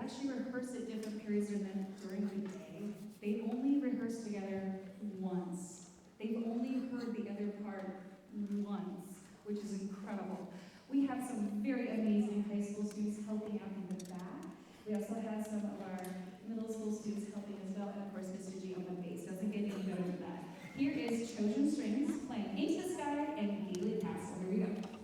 actually rehearse at different periods during the day. They only rehearse together once. They've only heard the other part once, which is incredible. We have some very amazing high school students helping out in the back. We also have some of our middle school students helping as well, and of course Mr. G on the bass. Doesn't get any better than that. Here is Trojan Strings playing Into the Sky and Gaelic Castle. Here we go.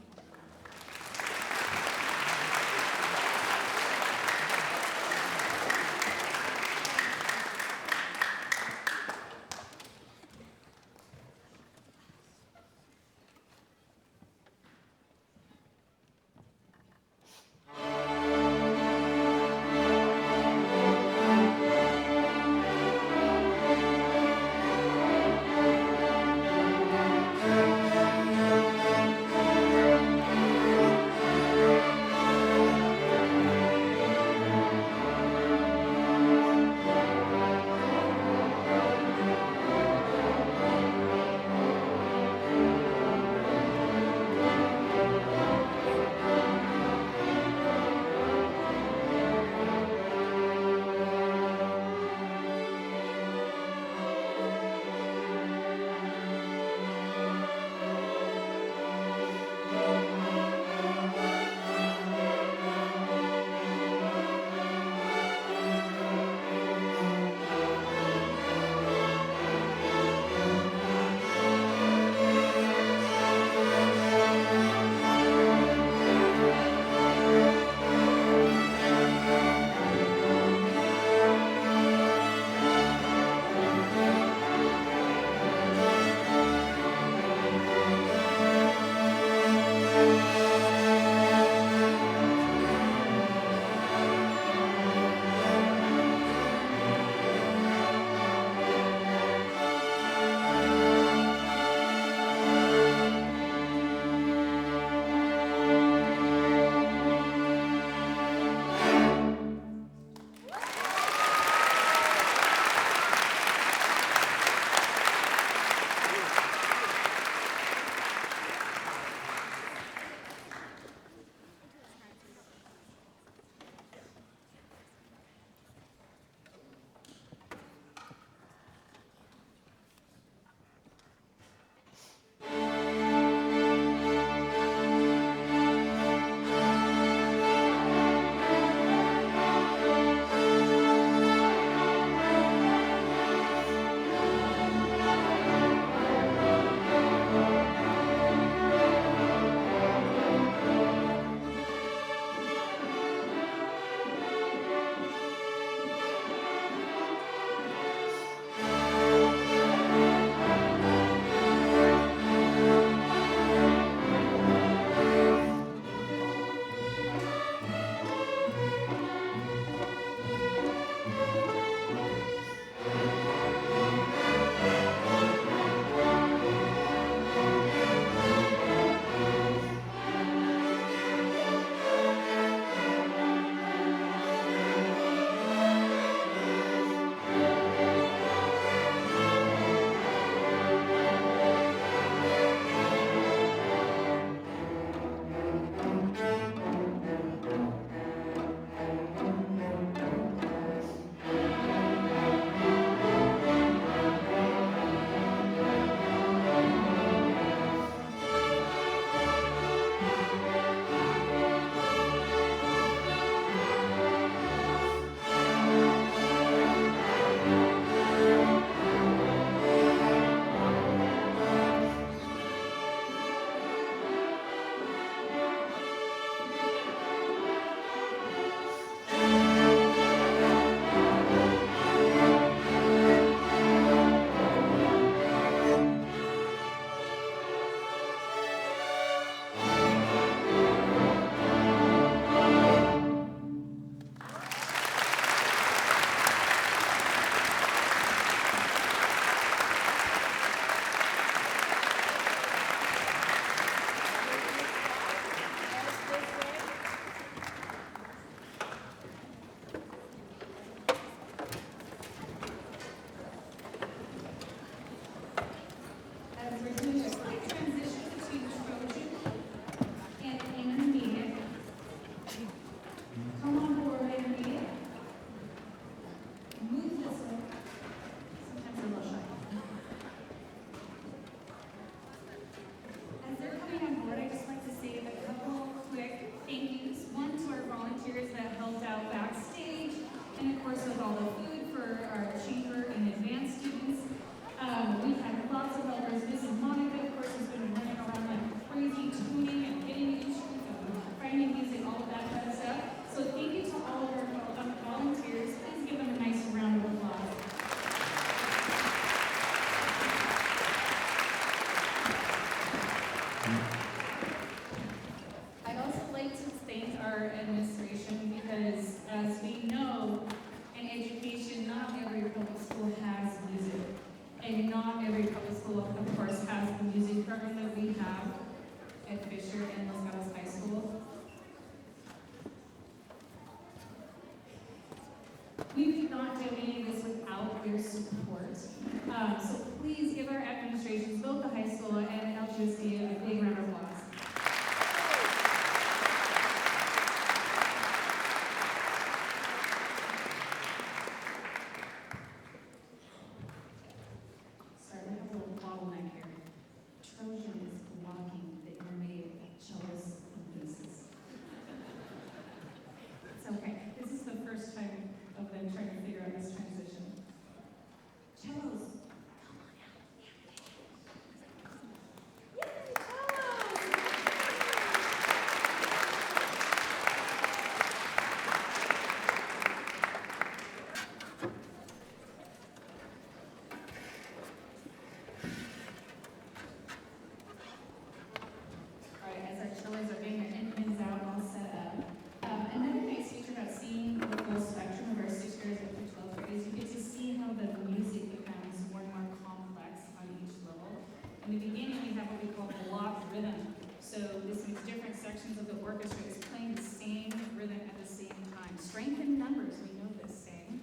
I'd also like to thank our administration because, as we know, in education, not every public school has music. And not every public school, of course, has the music program that we have at Fisher and Los Gatos High School. We could not do any of this without their support. So please give our administrations, both the high school and LGHS, a big round of applause. Sorry, we have a little bottleneck here. Trojan is blocking the intermediate cellos and basses. It's okay. This is the first time of them trying to figure out this transition. Cellos. Cellos are getting their infants out all set up. Another nice feature about seeing the full spectrum of our 6th graders up through 12th grade is you get to see how the music becomes more and more complex on each level. In the beginning, we have what we call block rhythm. So this means different sections of the orchestra is playing the same rhythm at the same time. Strength in numbers, we know this saying.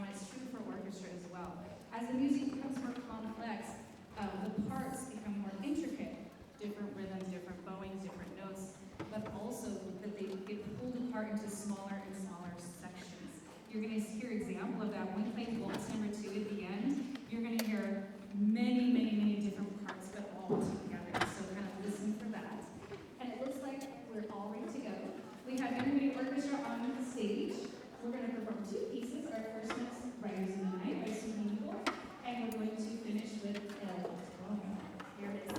It's true for orchestra as well. As the music becomes more complex, the parts become more intricate. Different rhythms, different bowings, different notes, but also that they get pulled apart into smaller and smaller sections. You're going to hear an example of that when we play waltz number 2 at the end. You're going to hear many, many, many different parts, but all together. So kind of listen for that. And it looks like we're all ready to go. We have Intermediate Orchestra on the stage. We're going to perform 2 pieces. Our first one's Riders in the Night by Susan Eagle, and we're going to finish with here it is.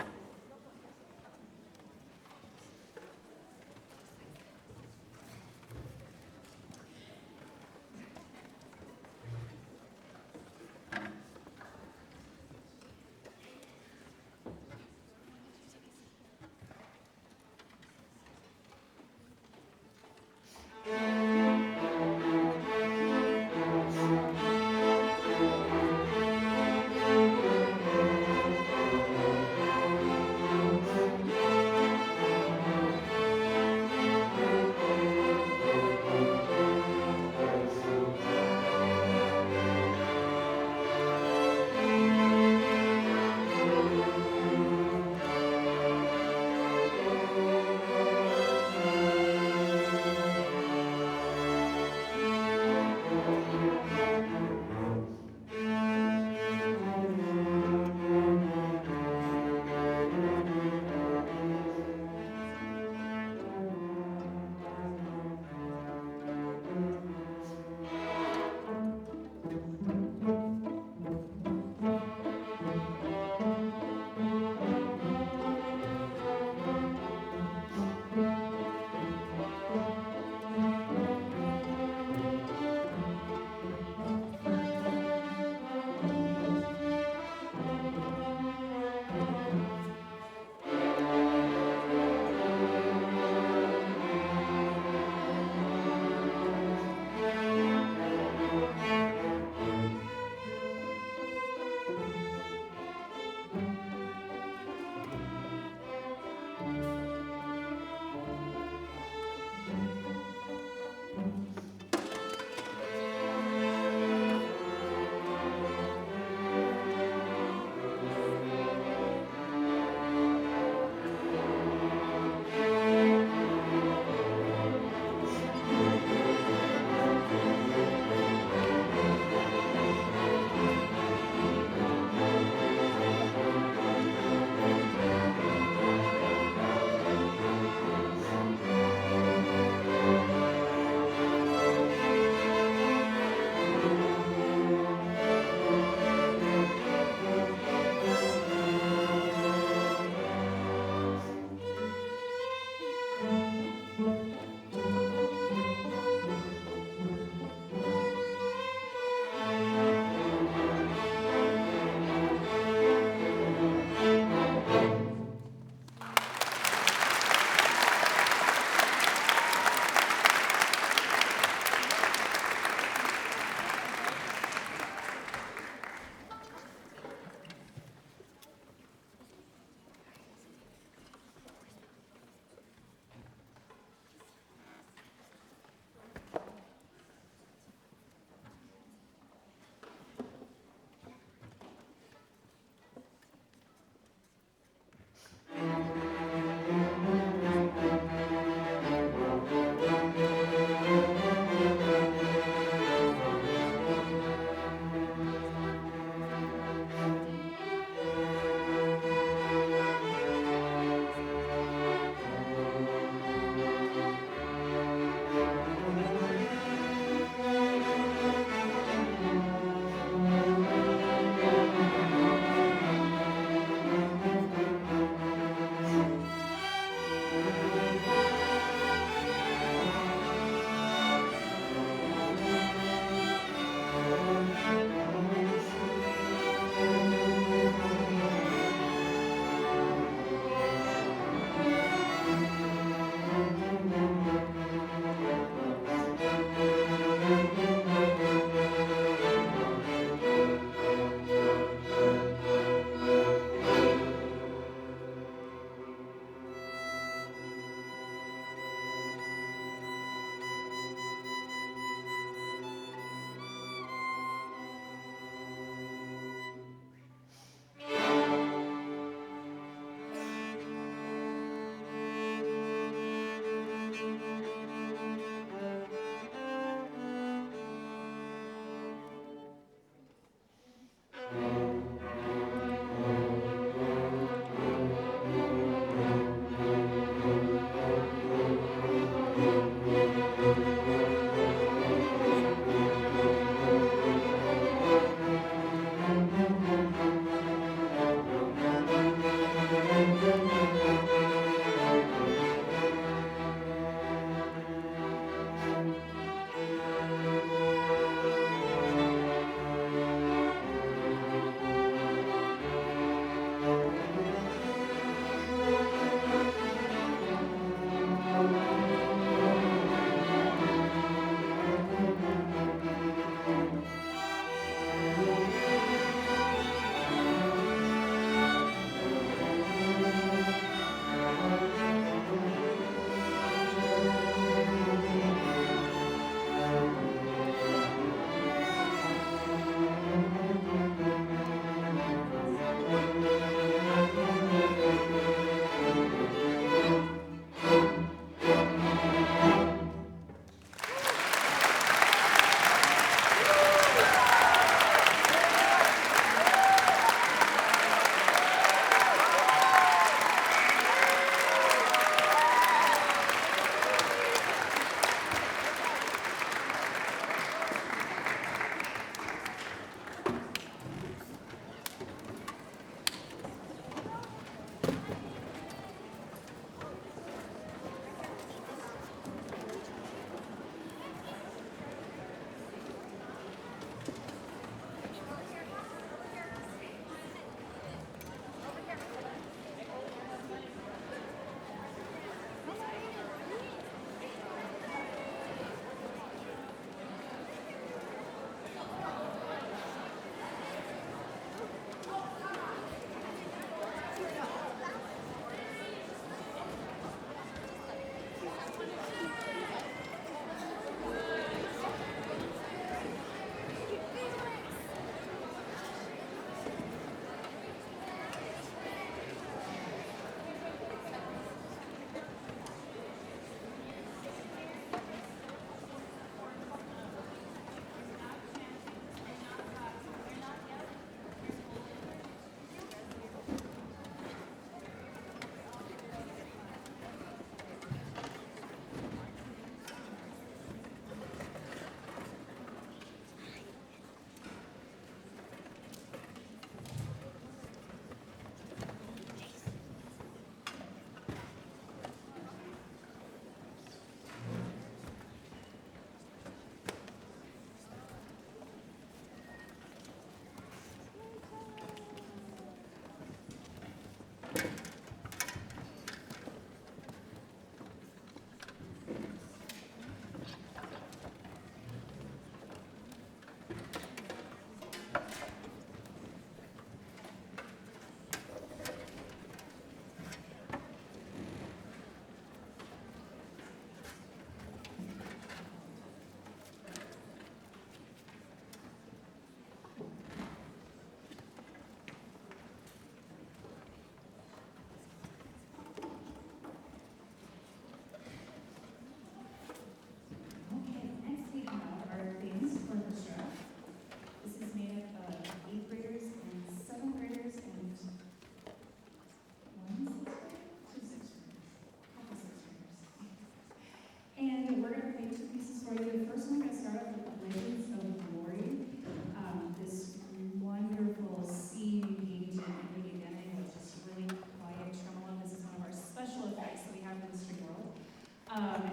survive in the street world.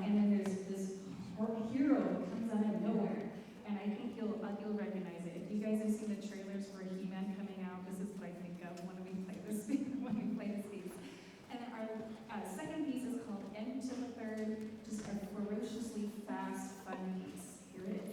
And then there's this hero that comes out of nowhere, and I think you'll recognize it. If you guys have seen the trailers for He-Man coming out, this is what I think of when we play this piece. And then our second piece is called End to the Third, just a ferociously fast, fun piece. Here it is.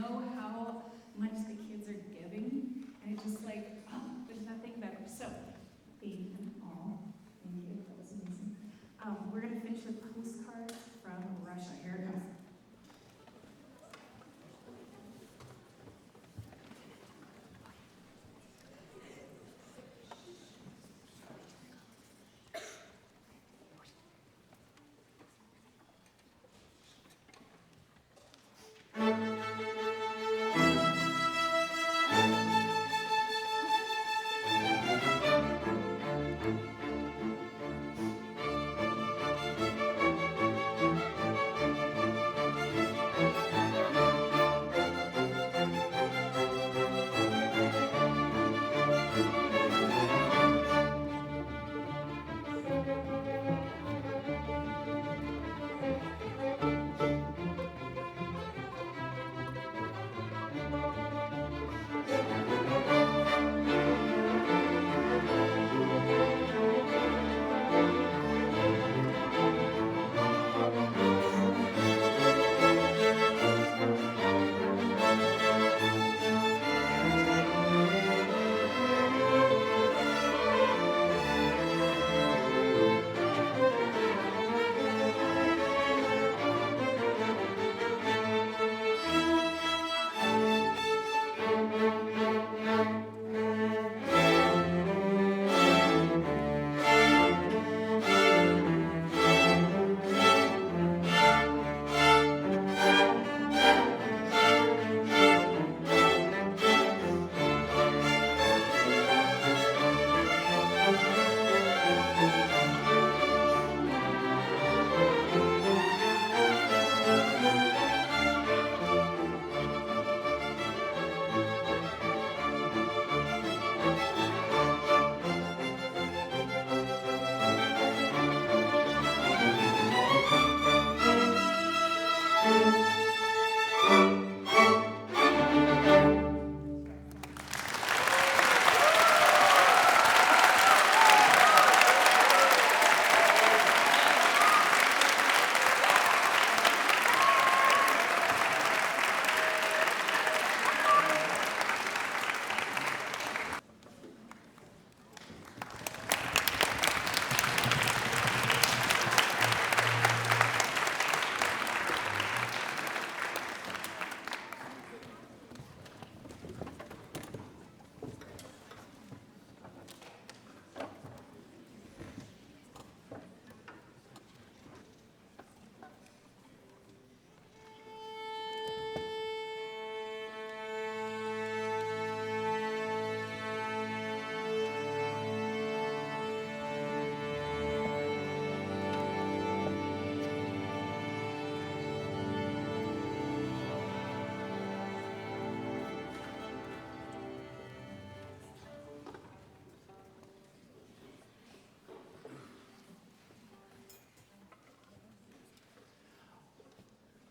know how much the kids are giving, and it's just like, oh, there's nothing better. So, thank you all. Thank you. That was amazing. We're going to finish with postcards from Russia. Here it comes.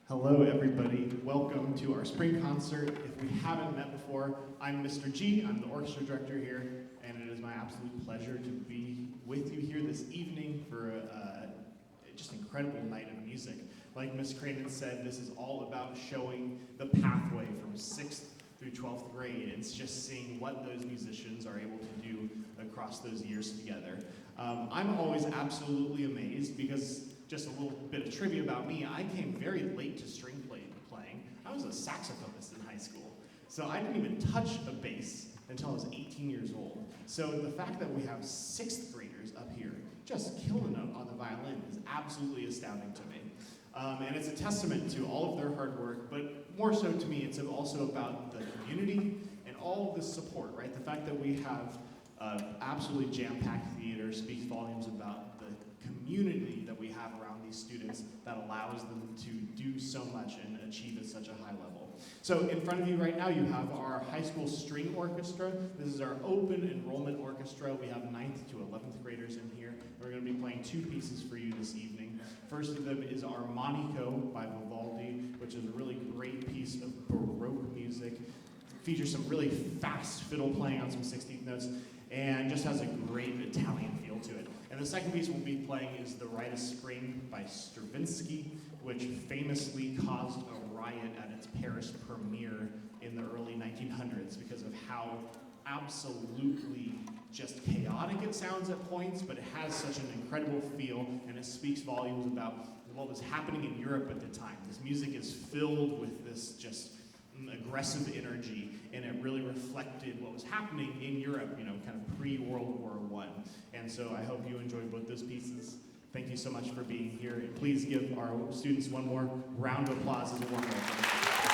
Hello, everybody. Welcome to our spring concert. If we haven't met before, I'm Mr. G. I'm the orchestra director here, and it is my absolute pleasure to be with you here this evening for a just incredible night of music. Like Miss Cranen said, this is all about showing the pathway from 6th through 12th grade. It's just seeing what those musicians are able to do across those years together. I'm always absolutely amazed because just a little bit of trivia about me, I came very late to string playing. I was a saxophonist in high school. So I didn't even touch a bass until I was 18 years old. So the fact that we have 6th graders up here just killing them on the violin is absolutely astounding to me. And it's a testament to all of their hard work, but more so to me, it's also about the community and all of the support, right? The fact that we have absolutely jam-packed theater speaks volumes about the community that we have around these students that allows them to do so much and achieve at such a high level. So in front of you right now, you have our high school string orchestra. This is our open enrollment orchestra. We have 9th to 11th graders in here. We're going to be playing 2 pieces for you this evening. First of them is our Armonico by Vivaldi, which is a really great piece of Baroque music. It features some really fast fiddle playing on some 16th notes, and just has a great Italian feel to it. And the second piece we'll be playing is the Rite of Spring by Stravinsky, which famously caused a riot at its Paris premiere in the early 1900s because of how absolutely just chaotic it sounds at points, but it has such an incredible feel, and it speaks volumes about what was happening in Europe at the time. This music is filled with this just aggressive energy, and it really reflected what was happening in Europe, kind of pre-World War I. And so I hope you enjoyed both those pieces. Thank you so much for being here, and please give our students one more round of applause as a warm welcome.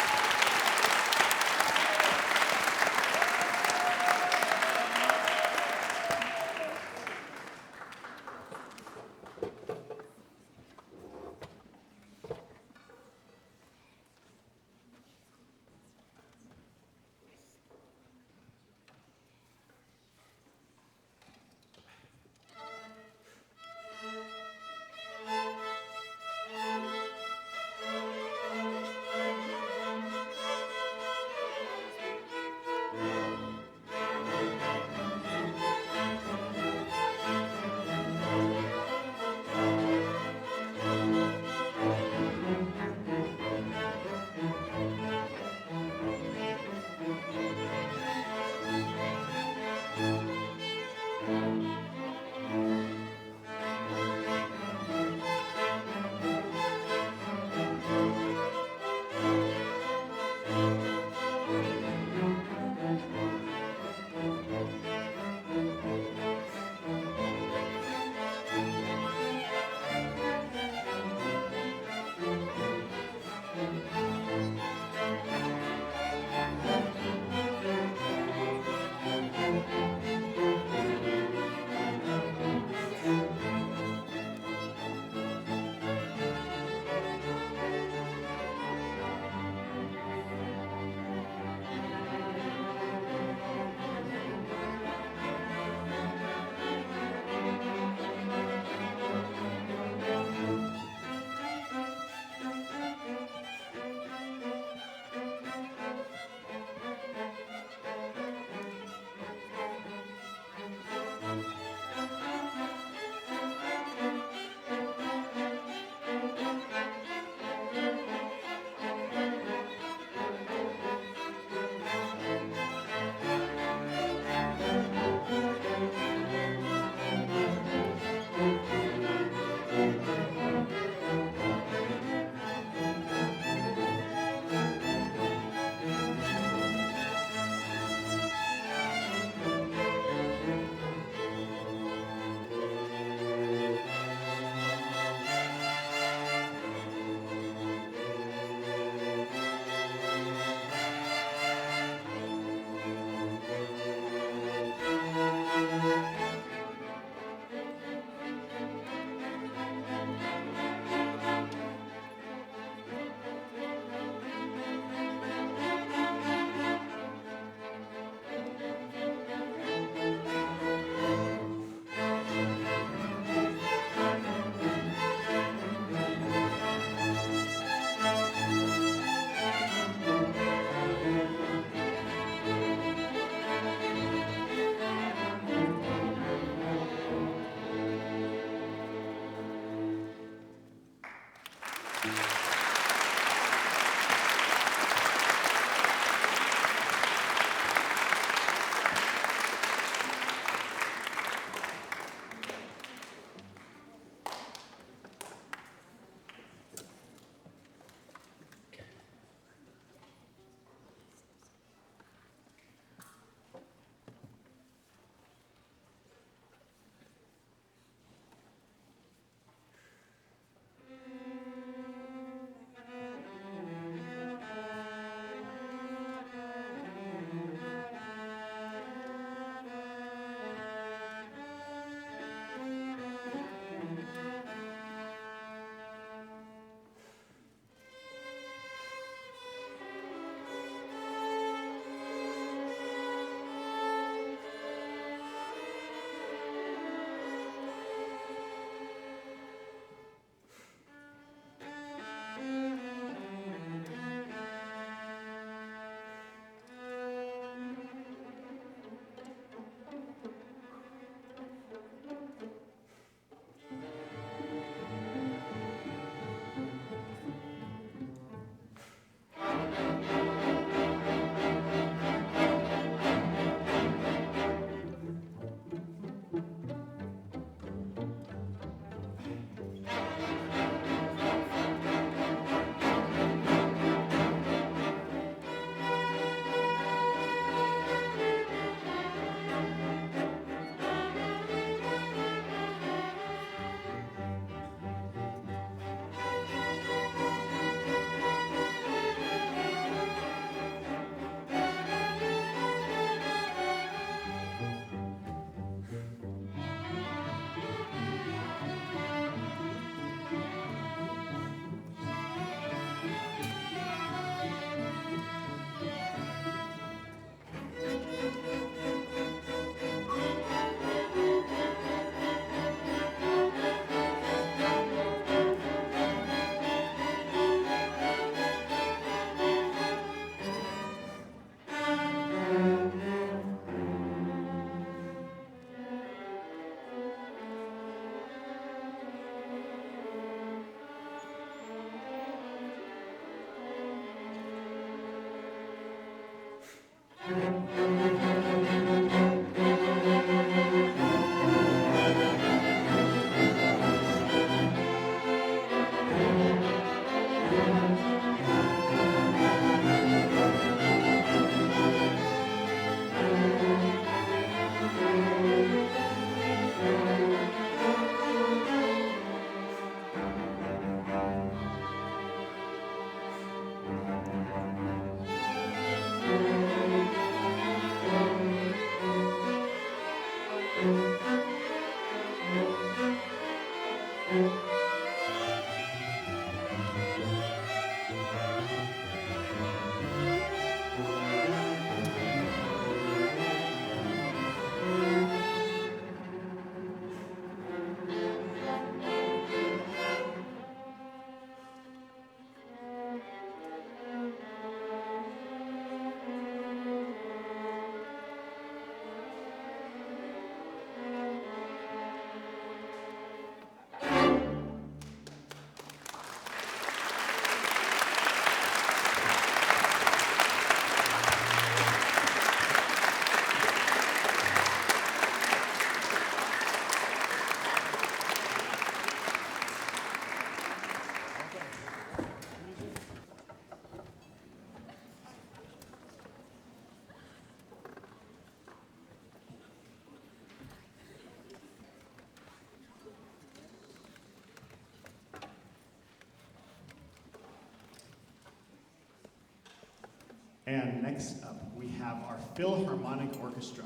And next up, we have our Philharmonic Orchestra.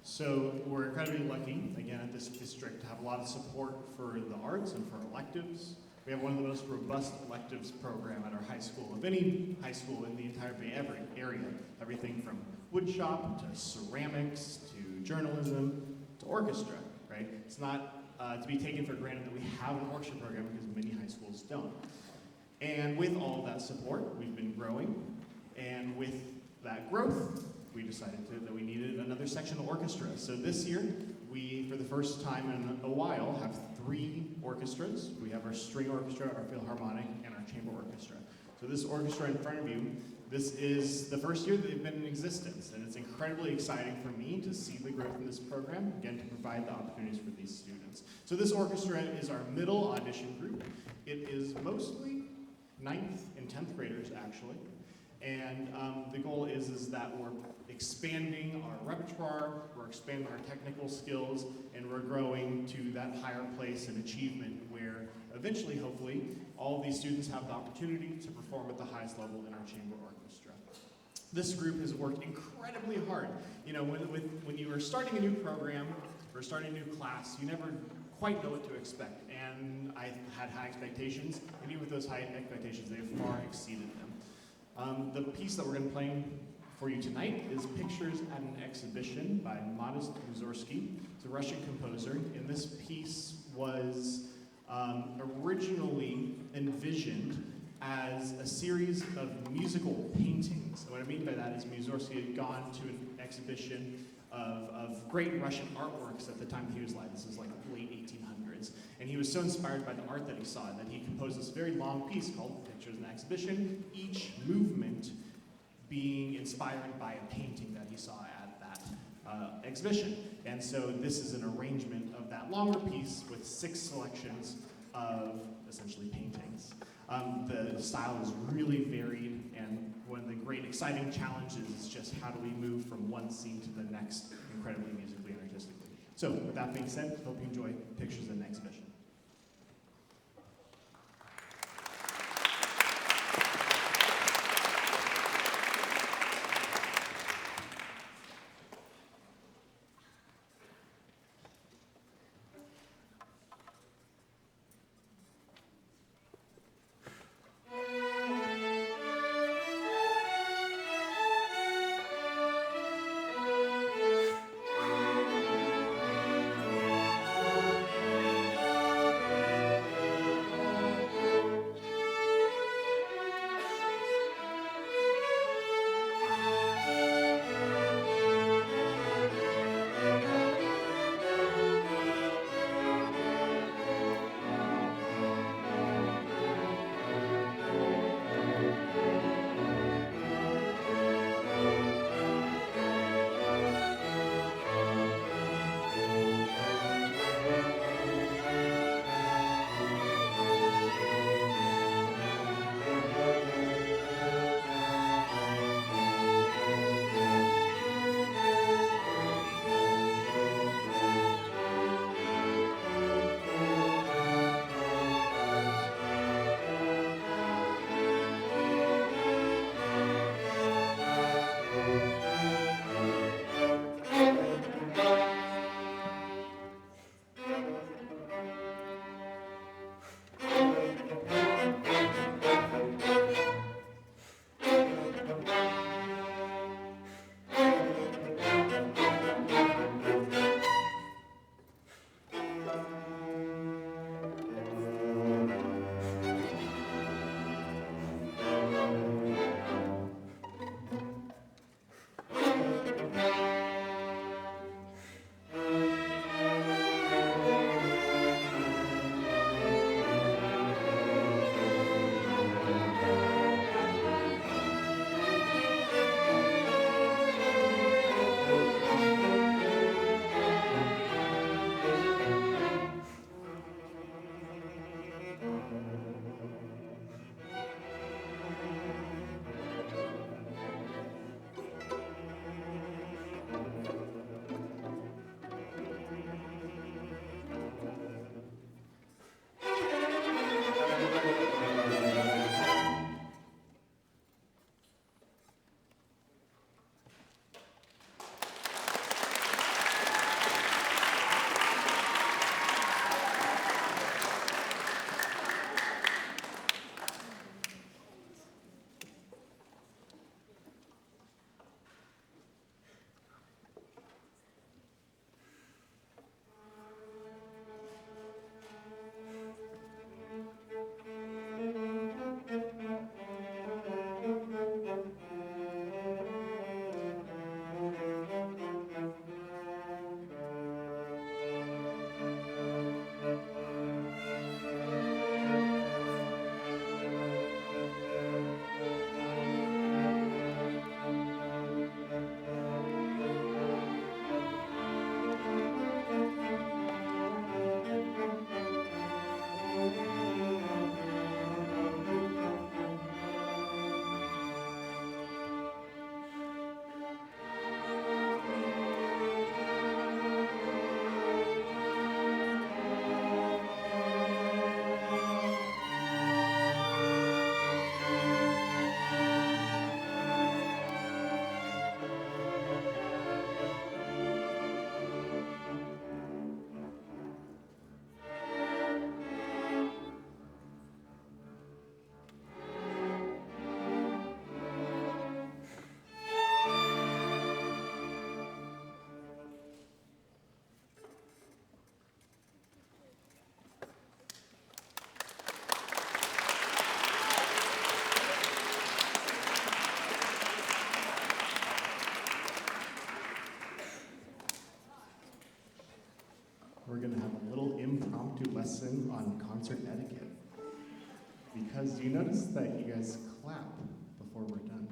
So we're incredibly lucky, again, at this district to have a lot of support for the arts and for electives. We have one of the most robust electives program at our high school, of any high school in the entire Bay Area. Everything from woodshop to ceramics to journalism to orchestra, right? It's not to be taken for granted that we have an orchestra program because many high schools don't. And with all of that support, we've been growing. And with that growth, we decided that we needed another sectional orchestra. So this year, we, for the first time in a while, have 3 orchestras. We have our string orchestra, our Philharmonic, and our chamber orchestra. So this orchestra in front of you, this is the first year that they've been in existence, and it's incredibly exciting for me to see the growth in this program, again, to provide the opportunities for these students. So this orchestra is our middle audition group. It is mostly 9th and 10th graders, actually. And the goal is that we're expanding our repertoire, we're expanding our technical skills, and we're growing to that higher place and achievement where eventually, hopefully, all of these students have the opportunity to perform at the highest level in our chamber orchestra. This group has worked incredibly hard. You know, when you are starting a new program or starting a new class, you never quite know what to expect. And I had high expectations, and even with those high expectations, they have far exceeded them. The piece that we're going to play for you tonight is Pictures at an Exhibition by Modest Mussorgsky. It's a Russian composer, and this piece was originally envisioned as a series of musical paintings. And what I mean by that is Mussorgsky had gone to an exhibition of great Russian artworks at the time he was alive. This is like late 1800s. And he was so inspired by the art that he saw that he composed this very long piece called Pictures in Exhibition, each movement being inspired by a painting that he saw at that exhibition. And so this is an arrangement of that longer piece with 6 selections of essentially paintings. The style is really varied, and one of the great exciting challenges is just how do we move from one scene to the next incredibly musically and artistically. So with that being said, hope you enjoy Pictures in Exhibition. impromptu lesson on concert etiquette. Because you notice that you guys clap before we're done.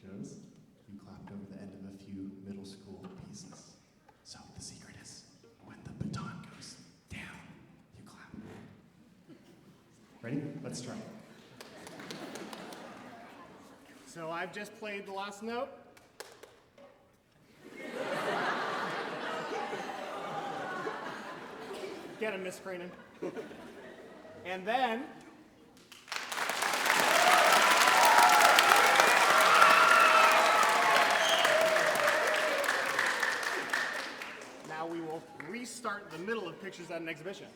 Shows you clapped over the end of a few middle school pieces. So the secret is when the baton goes down, you clap. Ready? Let's try. So I've just played the last note. Get him, Miss Cranen. And then now we will restart the middle of pictures at an exhibition.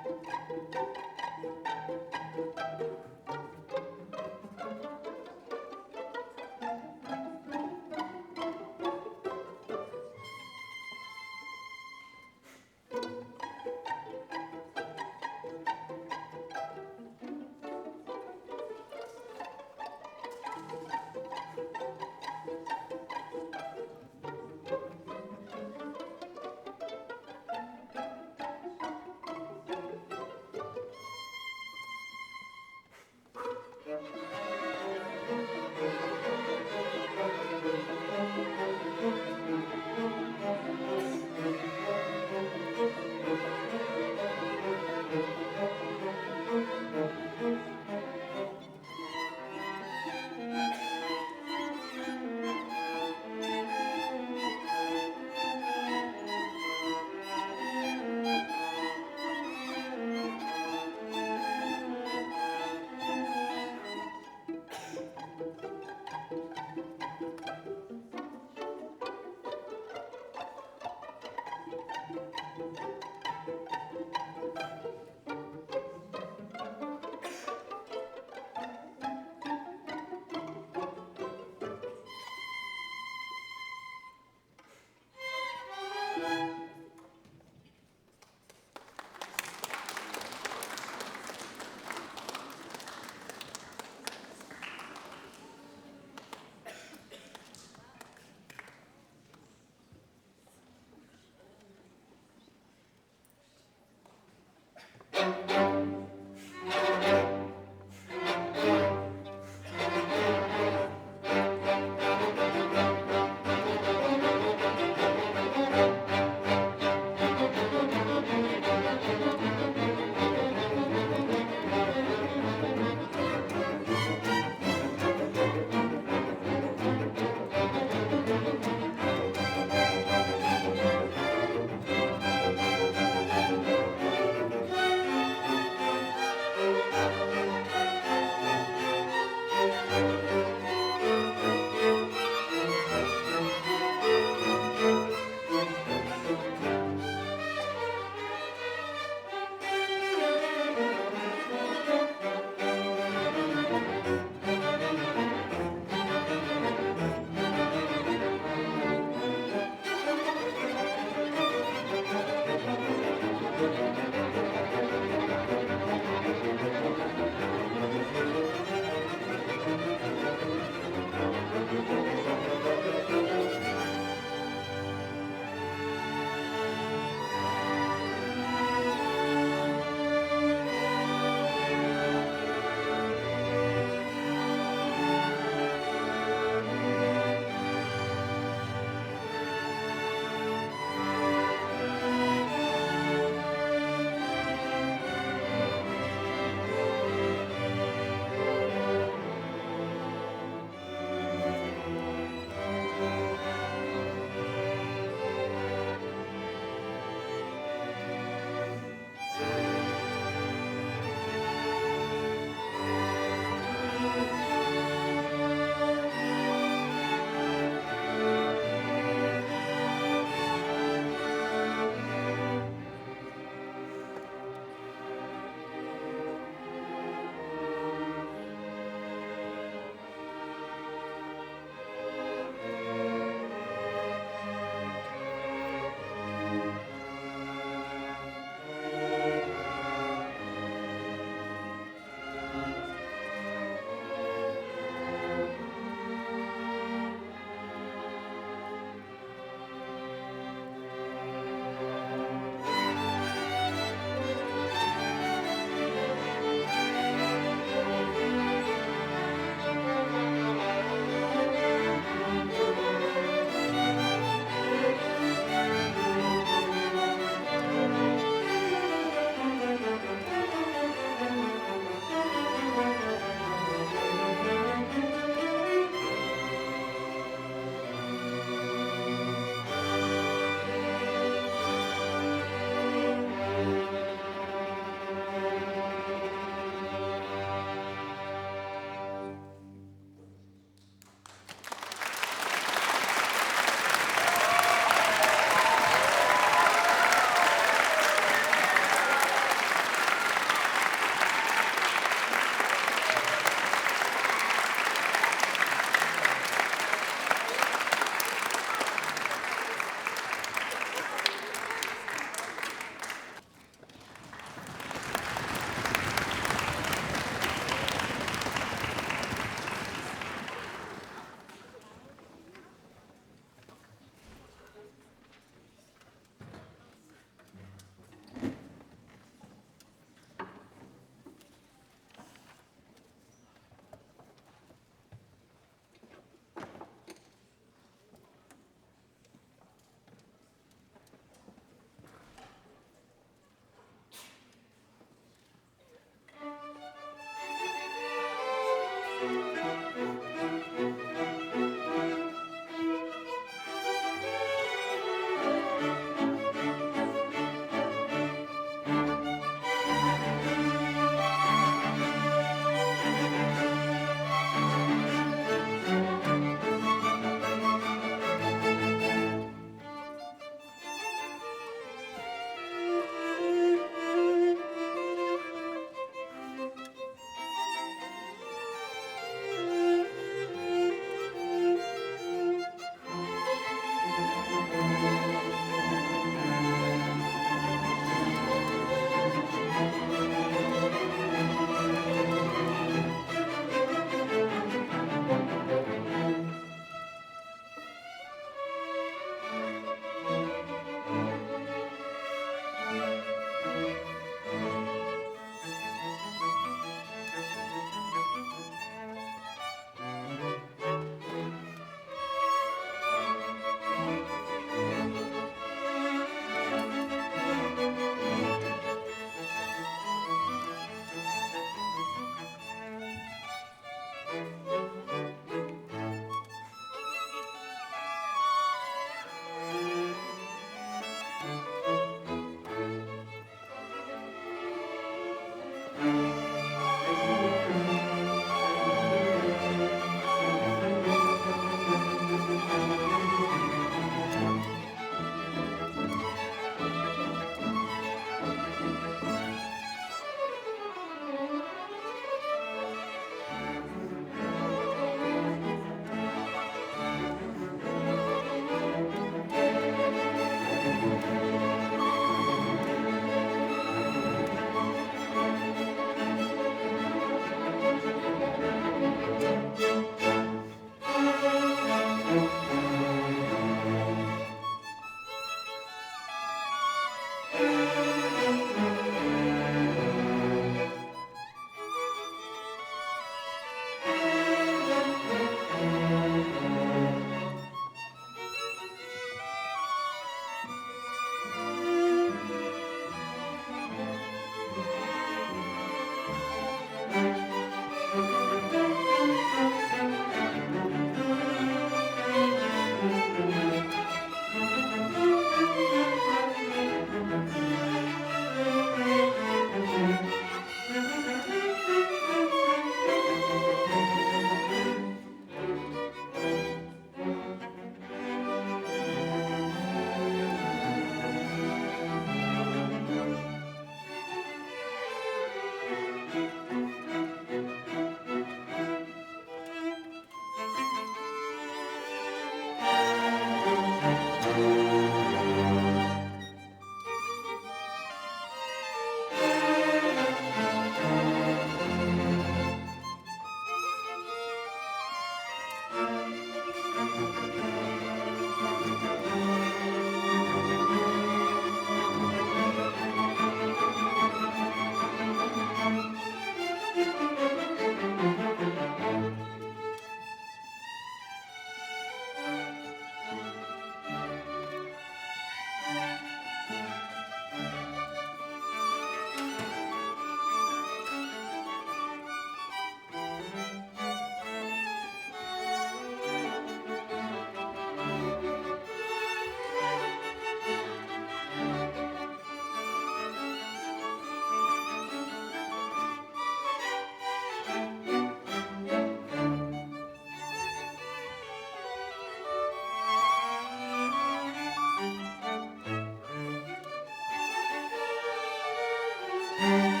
Okay,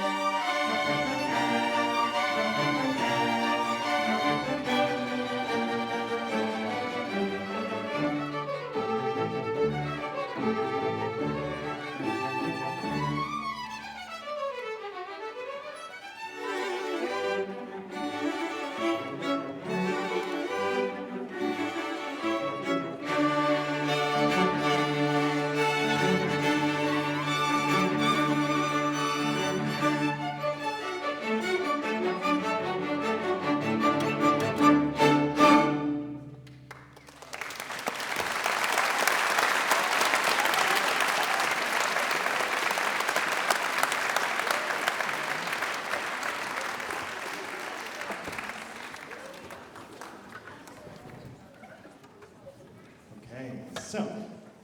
so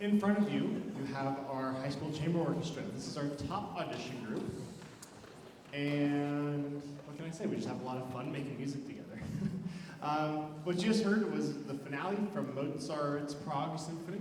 in front of you, you have our high school chamber orchestra. This is our top audition group. And what can I say? We just have a lot of fun making music together. What you just heard was the finale from Mozart's Prague Symphony.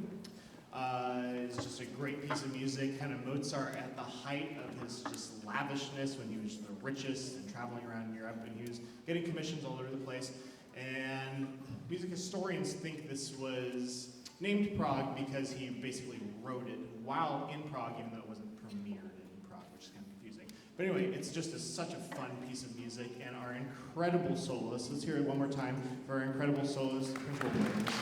It's just a great piece of music, kind of Mozart at the height of his just lavishness when he was the richest and traveling around Europe, and he was getting commissions all over the place. And music historians think this was named Prague because he basically wrote it while in Prague, even though it wasn't premiered in Prague, which is kind of confusing. But anyway, it's just such a fun piece of music, and our incredible soloists. Let's hear it one more time for our incredible soloists, principal players.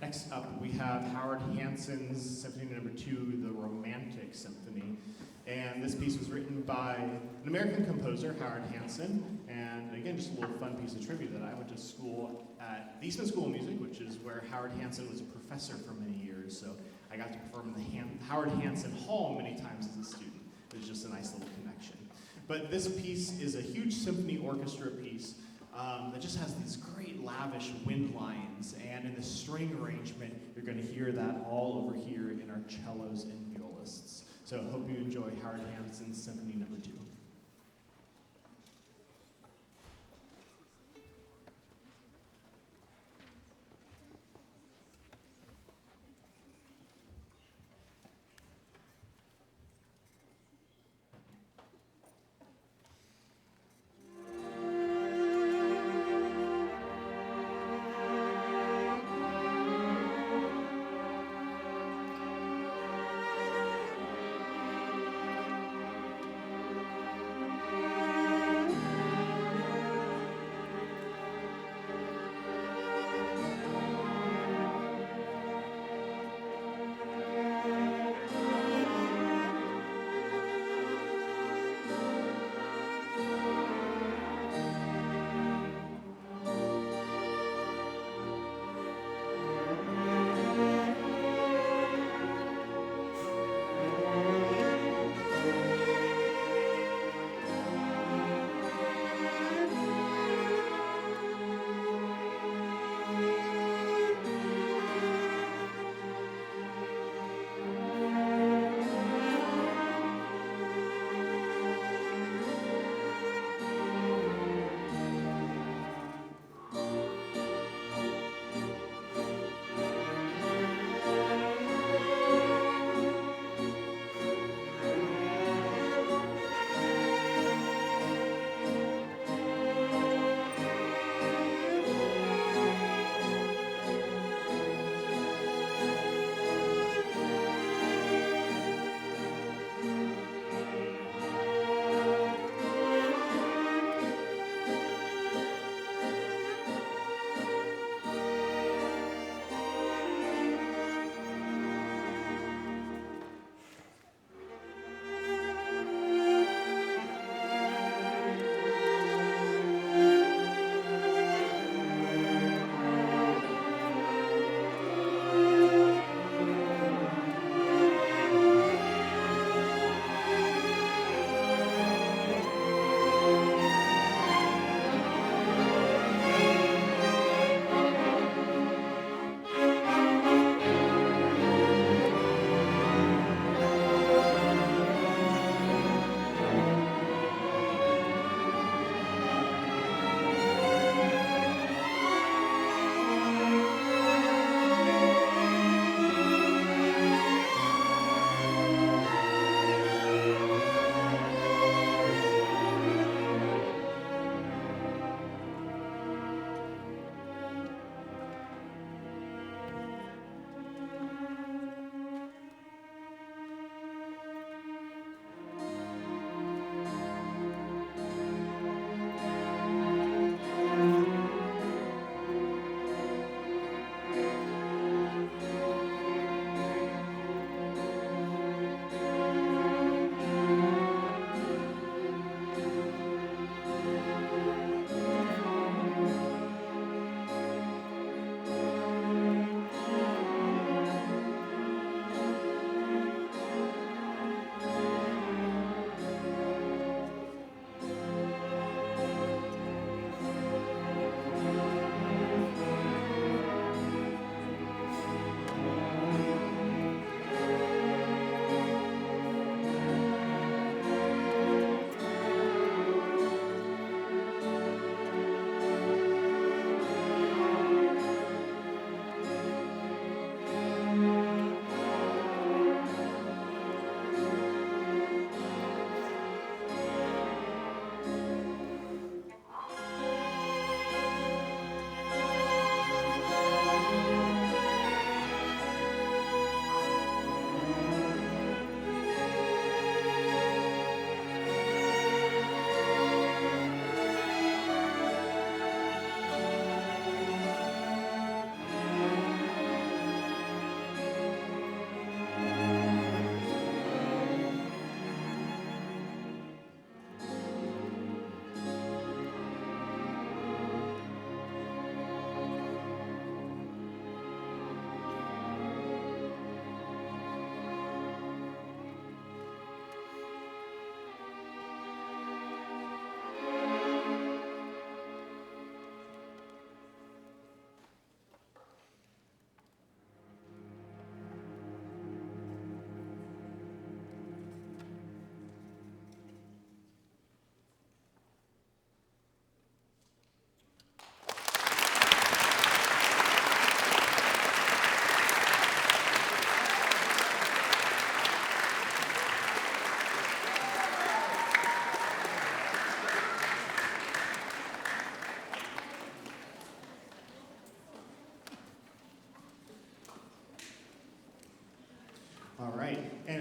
Next up, we have Howard Hanson's Symphony No. 2, The Romantic Symphony. And this piece was written by an American composer, Howard Hanson. And again, just a little fun piece of trivia that I went to school at the Eastman School of Music, which is where Howard Hanson was a professor for many years. So I got to perform in the Howard Hanson Hall many times as a student. It was just a nice little connection. But this piece is a huge symphony orchestra piece that just has these great lavish wind lines, and in the string arrangement, you're going to hear that all over here in our cellos and violists. So I hope you enjoy Howard Hanson's Symphony No. 2.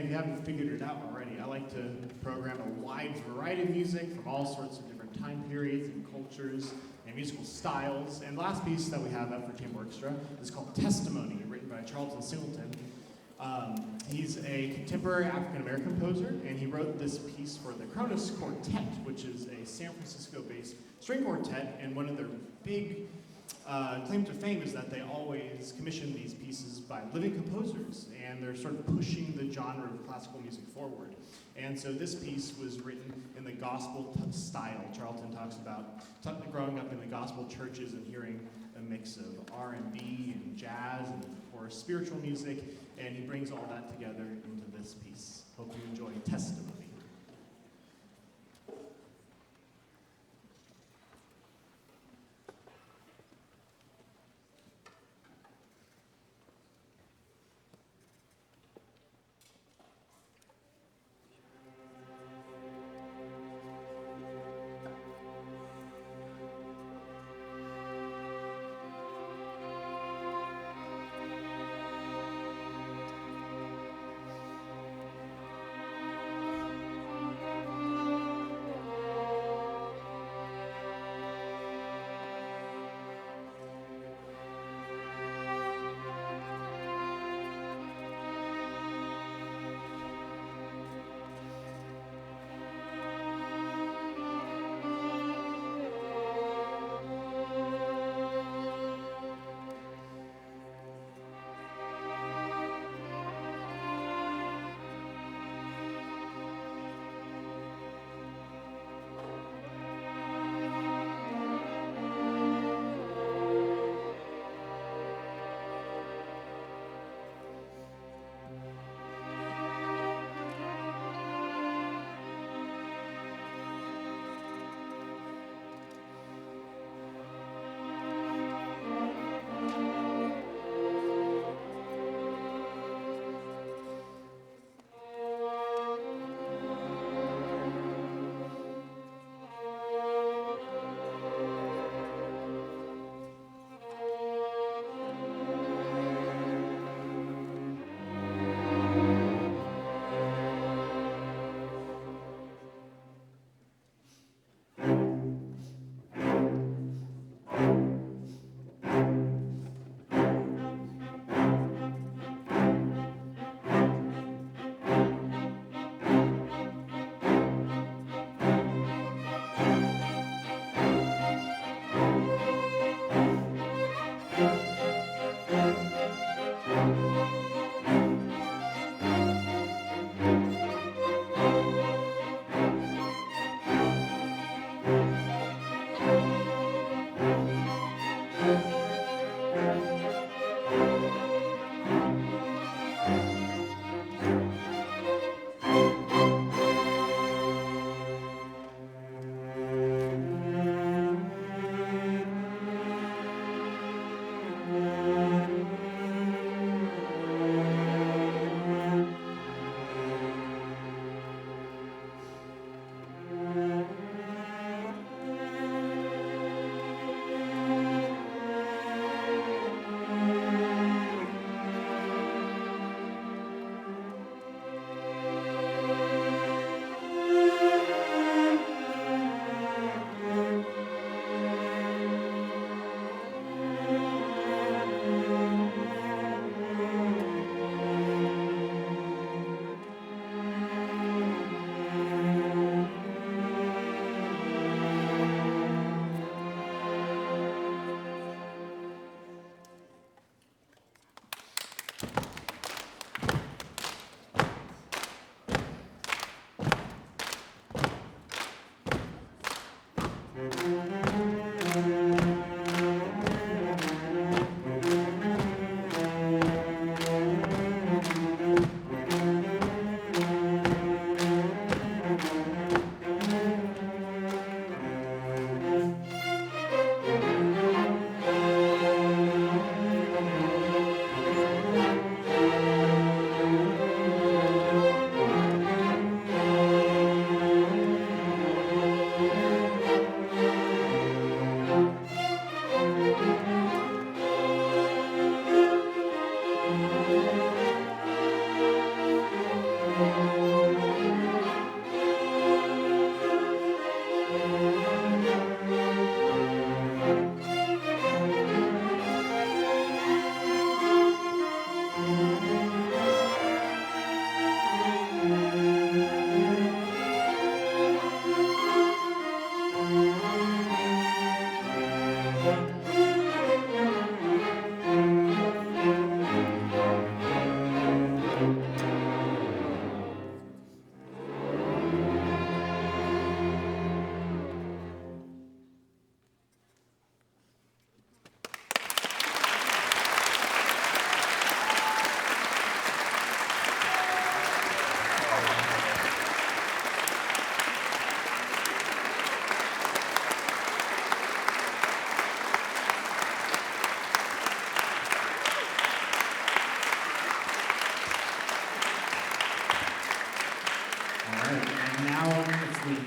if you haven't figured it out already, I like to program a wide variety of music from all sorts of different time periods and cultures and musical styles. And the last piece that we have up for Chamber Orchestra is called Testimony, written by Charlton Singleton. He's a contemporary African-American composer, and he wrote this piece for the Kronos Quartet, which is a San Francisco-based string quartet, and one of their big claim to fame is that they always commission these pieces by living composers, and they're sort of pushing the genre of classical music forward. And so this piece was written in the gospel style. Charlton talks about growing up in the gospel churches and hearing a mix of R&B and jazz and, of course, spiritual music, and he brings all that together into this piece. Hope you enjoy Testimony.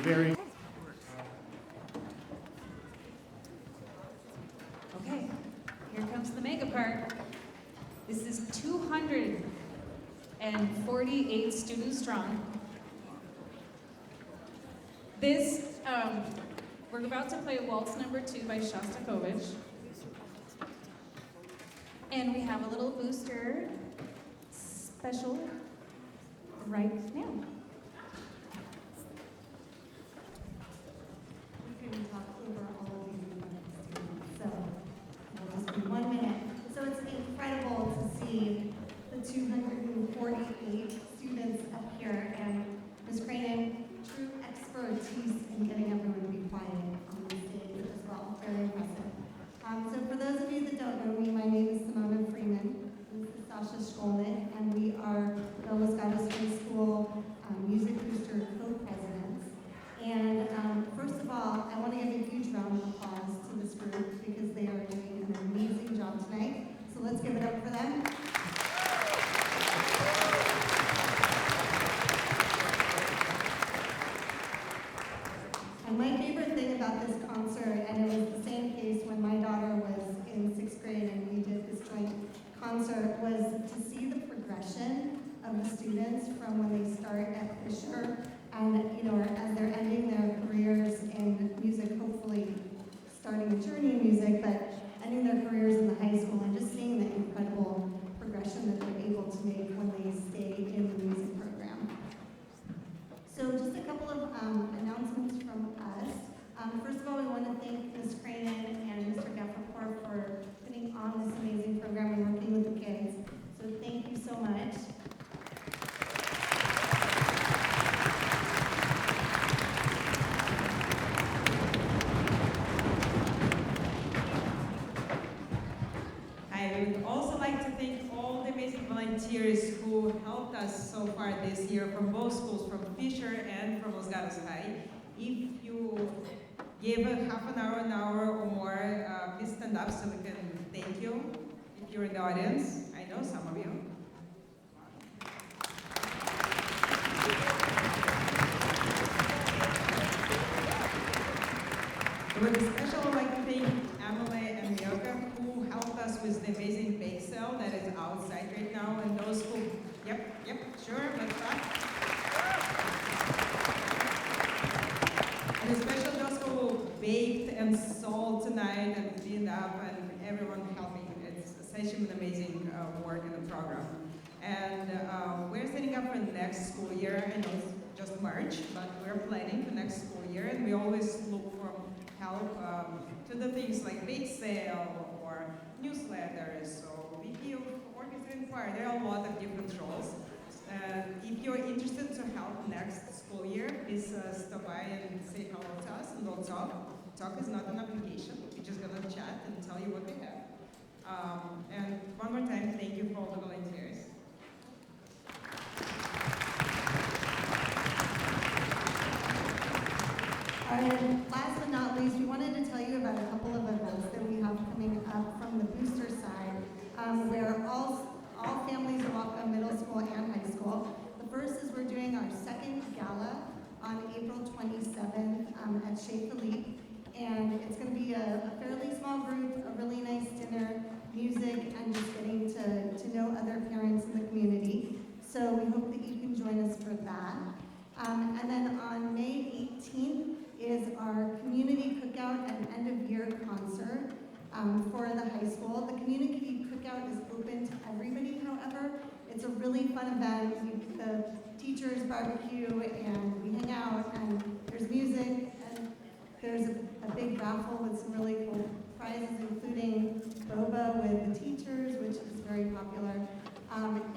very Okay, here comes the mega part. This is 248 students strong. We're about to play Waltz Number 2 by Shostakovich. And we have a little booster special right now. We can talk over all of these students, so it'll just be 1 minute. So it's incredible to see the 248 students up here, and Ms. Cranen, true expertise in getting everyone to be quiet on the stage as well. Very impressive. So for those of you that don't know me, my name is Simona Freeman. This is Sasha Shkolnick, and we are the Los Gatos High School Music Booster co-presidents. And first of all, I want to give a huge round of applause to this group because they are doing an amazing job tonight. So let's give it up for them. And my favorite thing about this concert, and it was the same case when my daughter was in 6th grade and we did this joint concert, was to see the progression of the students from when they start at Fisher and, as they're ending their careers in music, hopefully starting a journey in music, but ending their careers in the high school, and just seeing the incredible progression that they're able to make when they stay in the music program. So just a couple of announcements from us. First of all, we want to thank Ms. Cranen and Mr. Gafford for putting on this amazing program and working with the kids. So thank you so much. I would also like to thank all the amazing volunteers who helped us so far this year from both schools, from Fisher and from Los Gatos High. If you gave a half an hour or more, please stand up so we can thank you. If you're in the audience, I know some of you. With a special, I'd like to thank Emily and Mioka, who helped us with the amazing bake sale that is outside right now, and those who, yep, sure, let's start. And especially those who baked and sold tonight and cleaned up, and everyone helping. It's such an amazing work in the program. And we're setting up for next school year. I know it's just March, but we're planning for next school year, and we always look for help to the things like bake sale or newsletters or VP of Orchestra and Choir. There are a lot of different roles. If you're interested to help next school year, please stop by and say hello to us, and we'll talk. Talk is not an application. We're just going to chat and tell you what we have. And one more time, thank you for all the volunteers. All right, last but not least, we wanted to tell you about a couple of events that we have coming up from the booster side, where all families are welcome, middle school and high school. The first is we're doing our second gala on April 27th at Chez Philippe, and it's going to be a fairly small group, a really nice dinner, music, and just getting to know other parents in the community. So we hope that you can join us for that. And then on May 18th is our community cookout and end of year concert for the high school. The community cookout is open to everybody, however. It's a really fun event. The teachers barbecue and we hang out, and there's music, and there's a big raffle with some really cool prizes, including boba with the teachers, which is very popular.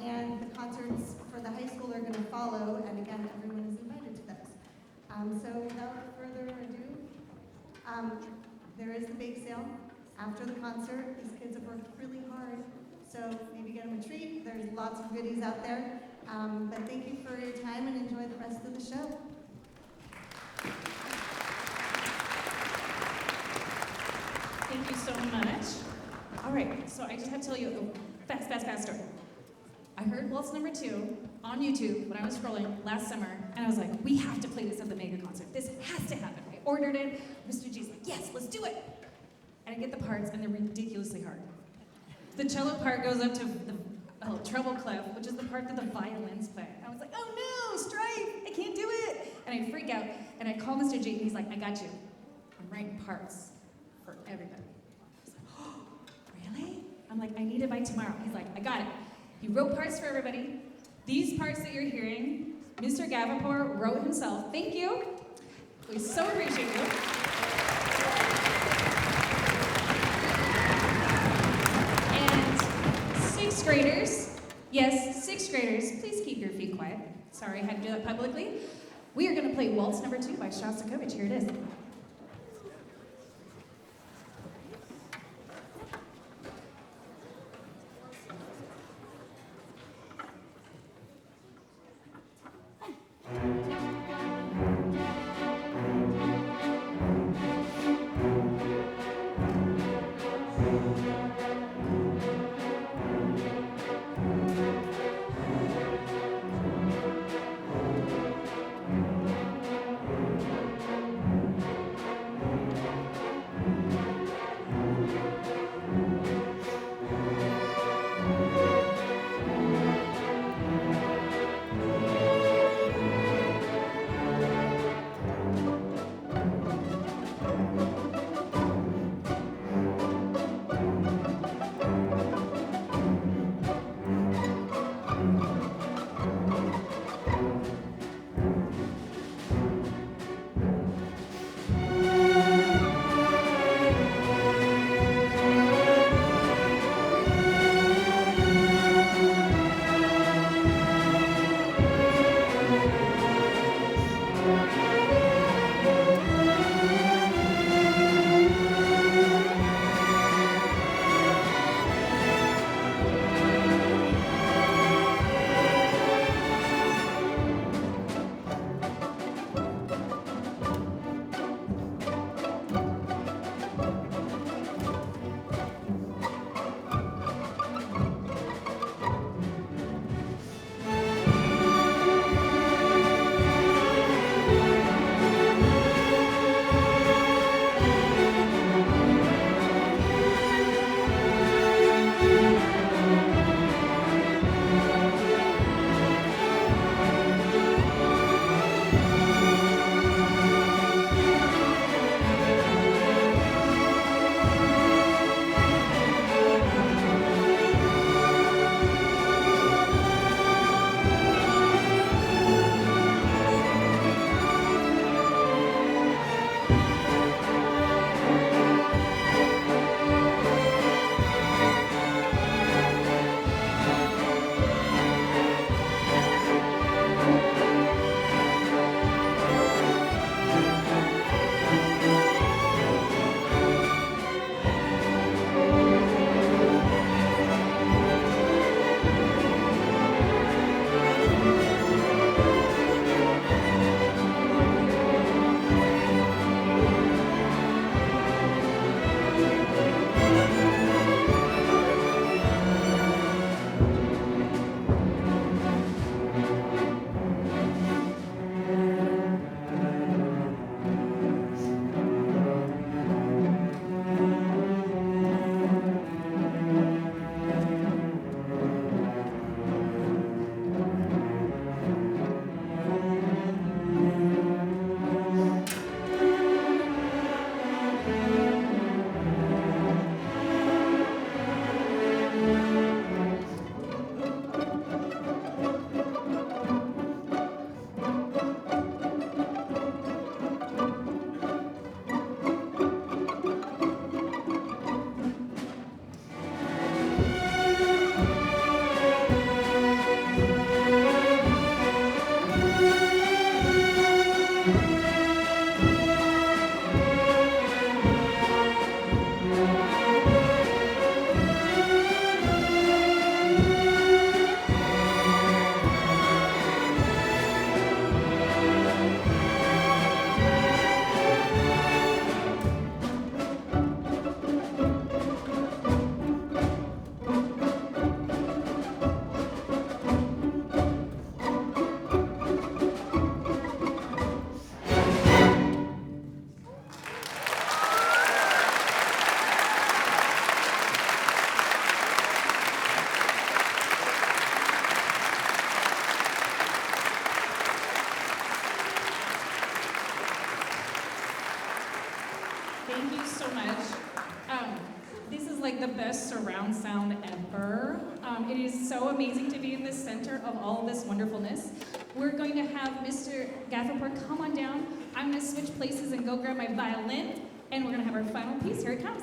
And the concerts for the high school are going to follow, and again, everyone is invited to those. So without further ado, there is the bake sale after the concert. These kids have worked really hard, so maybe get them a treat. There's lots of goodies out there. But thank you for your time, and enjoy the rest of the show. Thank you so much. All right, so I just have to tell you a fast story. I heard Waltz number 2 on YouTube when I was scrolling last summer, and I was like, we have to play this at the mega concert. This has to happen. I ordered it. Mr. G's like, yes, let's do it. And I get the parts, and they're ridiculously hard. The cello part goes up to the treble clef, which is the part that the violins play. I was like, oh no, strife, I can't do it. And I freak out, and I call Mr. G, and he's like, I got you. I'm writing parts for everybody. I was like, oh, really? I'm like, I need it by tomorrow. He's like, I got it. He wrote parts for everybody. These parts that you're hearing, Mr. Gavapor wrote himself. Thank you. We so appreciate you. And 6th graders, yes, 6th graders, please keep your feet quiet. Sorry I had to do that publicly. We are going to play Waltz number 2 by Shostakovich. Here it is. best surround sound ever. It is so amazing to be in the center of all of this wonderfulness. We're going to have Mr. Gafferport come on down. I'm going to switch places and go grab my violin, and we're going to have our final piece. Here it comes.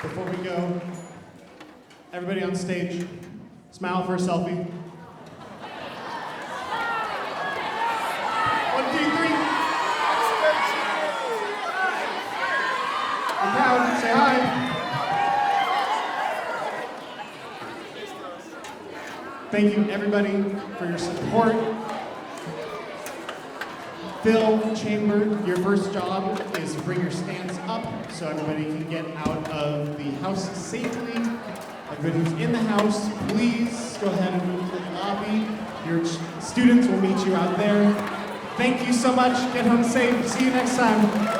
Before we go, everybody on stage, smile for a selfie. 1, 2, 3. Be proud, say hi. Thank you, everybody, for your support. Phil, Chamber, your first job is to bring your stands up so everybody can get out of the house safely. Everybody who's in the house, please go ahead and move to the lobby. Your students will meet you out there. Thank you so much. Get home safe. See you next time.